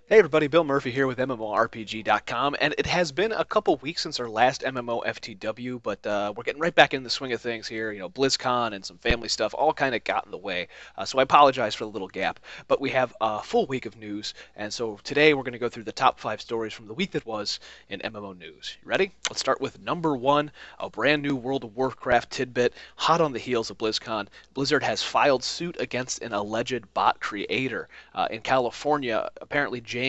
Hey everybody, Bill Murphy here with MMORPG.com, and it has been a couple weeks since our last MMOFTW, but we're getting right back in the swing of things here. BlizzCon and some family stuff all kind of got in the way, so I apologize for the little gap. But we have a full week of news, and so today we're going to go through the top 5 stories from the week that was in MMO news. You ready? Let's start with number one, a brand new World of Warcraft tidbit, hot on the heels of BlizzCon. Blizzard has filed suit against an alleged bot creator. In California, apparently James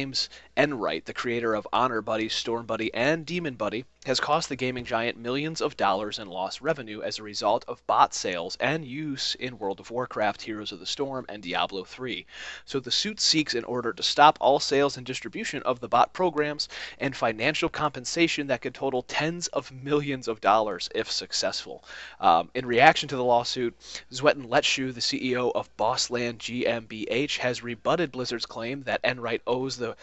Enright, the creator of Honor Buddy, Storm Buddy, and Demon Buddy, has cost the gaming giant millions of dollars in lost revenue as a result of bot sales and use in World of Warcraft, Heroes of the Storm, and Diablo 3. So the suit seeks in order to stop all sales and distribution of the bot programs and financial compensation that could total tens of millions of dollars if successful. In reaction to the lawsuit, Zwetan Letshu, the CEO of Bossland GmbH, has rebutted Blizzard's claim that Enright owns the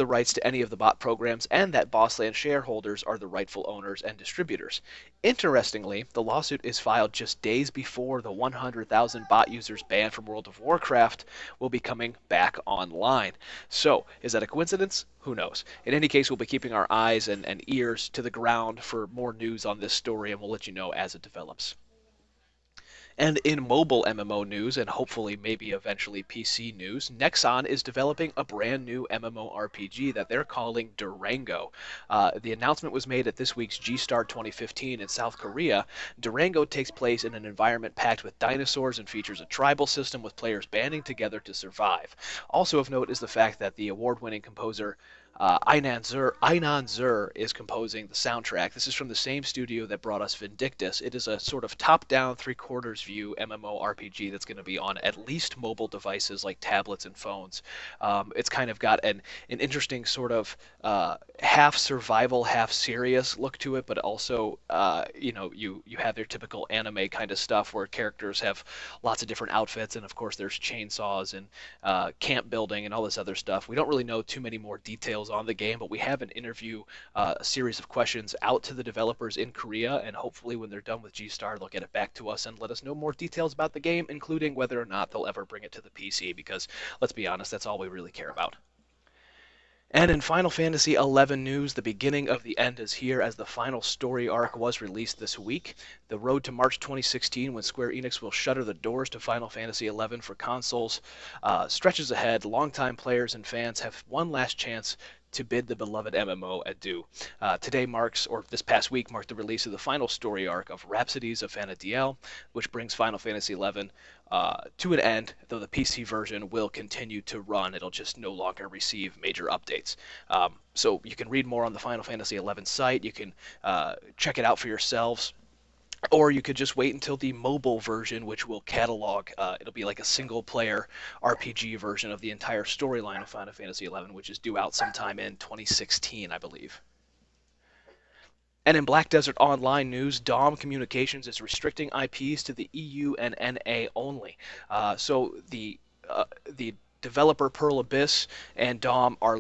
rights to any of the bot programs and that Bossland shareholders are the rightful owners and distributors. Interestingly, the lawsuit is filed just days before the 100,000 bot users banned from World of Warcraft will be coming back online. So, is that a coincidence? Who knows? In any case, we'll be keeping our eyes and ears to the ground for more news on this story, and we'll let you know as it develops. And in mobile MMO news, and hopefully maybe eventually PC news, Nexon is developing a brand new MMORPG that they're calling Durango. The announcement was made at this week's G-Star 2015 in South Korea. Durango takes place in an environment packed with dinosaurs and features a tribal system with players banding together to survive. Also of note is the fact that the award-winning composer Einan Zur is composing the soundtrack. This is from the same studio that brought us Vindictus. It is a sort of top-down, three-quarters view MMORPG that's going to be on at least mobile devices like tablets and phones. It's kind of got an interesting sort of half survival, half serious look to it, but also, you have their typical anime kind of stuff where characters have lots of different outfits, and of course there's chainsaws and camp building and all this other stuff. We don't really know too many more details on the game, but we have an interview, a series of questions out to the developers in Korea, and hopefully when they're done with G-Star, they'll get it back to us and let us know more details about the game, including whether or not they'll ever bring it to the PC, because let's be honest, that's all we really care about. And in Final Fantasy XI news, the beginning of the end is here as the final story arc was released this week. The road to March 2016, when Square Enix will shutter the doors to Final Fantasy XI for consoles, stretches ahead. Longtime players and fans have one last chance to bid the beloved MMO adieu. Today marks, or this past week marked the release of the final story arc of Rhapsodies of Fanadiel, which brings Final Fantasy XI to an end, though the PC version will continue to run. It'll just no longer receive major updates. So you can read more on the Final Fantasy XI site. You can check it out for yourselves. Or you could just wait until the mobile version, which will catalog. It'll be like a single-player RPG version of the entire storyline of Final Fantasy XI, which is due out sometime in 2016, I believe. And in Black Desert Online news, DOM Communications is restricting IPs to the EU and NA only. So the developer Pearl Abyss and DOM are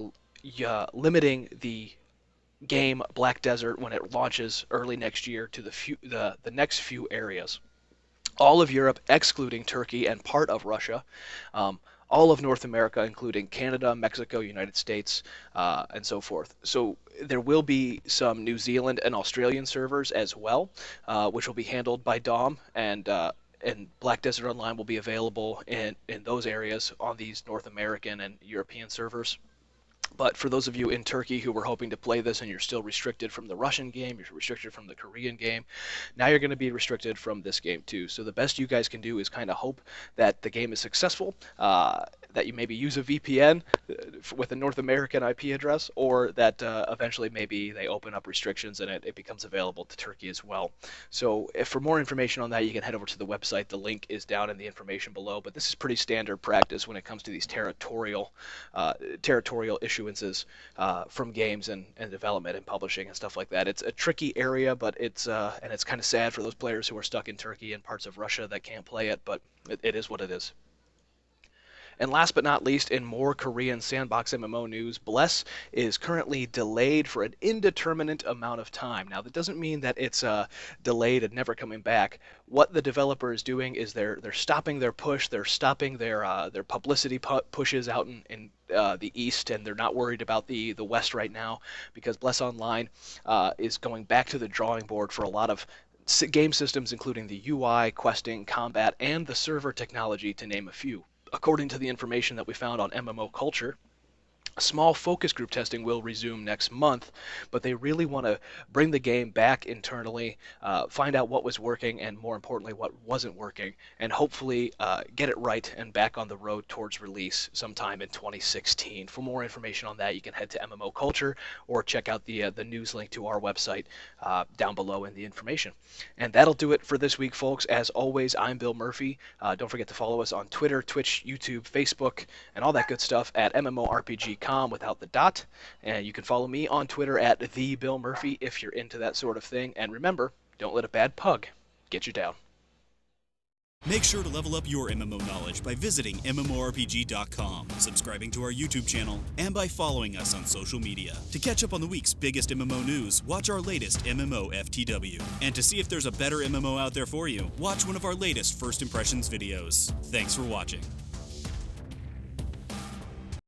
limiting the game Black Desert when it launches early next year to the next few areas. All of Europe, excluding Turkey and part of Russia, all of North America, including Canada, Mexico, United States, and so forth. So there will be some New Zealand and Australian servers as well, which will be handled by DOM, and Black Desert Online will be available in those areas on these North American and European servers. But for those of you in Turkey who were hoping to play this and you're still restricted from the Russian game, you're restricted from the Korean game, now you're going to be restricted from this game too. So the best you guys can do is kind of hope that the game is successful, that you maybe use a VPN with a North American IP address, or that eventually maybe they open up restrictions and it becomes available to Turkey as well. So if for more information on that, you can head over to the website. The link is down in the information below. But this is pretty standard practice when it comes to these territorial issuances from games and development and publishing and stuff like that. It's a tricky area, but it's kind of sad for those players who are stuck in Turkey and parts of Russia that can't play it. But it is what it is. And last but not least, in more Korean sandbox MMO news, Bless is currently delayed for an indeterminate amount of time. Now, that doesn't mean that it's delayed and never coming back. What the developer is doing is they're stopping their push, they're stopping their publicity pushes out in the East, and they're not worried about the West right now, because Bless Online is going back to the drawing board for a lot of game systems, including the UI, questing, combat, and the server technology, to name a few. According to the information that we found on MMO Culture, small focus group testing will resume next month, but they really want to bring the game back internally, find out what was working, and more importantly, what wasn't working, and hopefully get it right and back on the road towards release sometime in 2016. For more information on that, you can head to MMO Culture or check out the news link to our website down below in the information. And that'll do it for this week, folks. As always, I'm Bill Murphy. Don't forget to follow us on Twitter, Twitch, YouTube, Facebook, and all that good stuff at MMORPG.com without the dot. And you can follow me on Twitter at @TheBillMurphy if you're into that sort of thing. And remember, don't let a bad pug get you down. Make sure to level up your MMO knowledge by visiting MMORPG.com, subscribing to our YouTube channel, and by following us on social media. To catch up on the week's biggest MMO news, watch our latest MMOFTW. And to see if there's a better MMO out there for you, watch one of our latest First Impressions videos. Thanks for watching.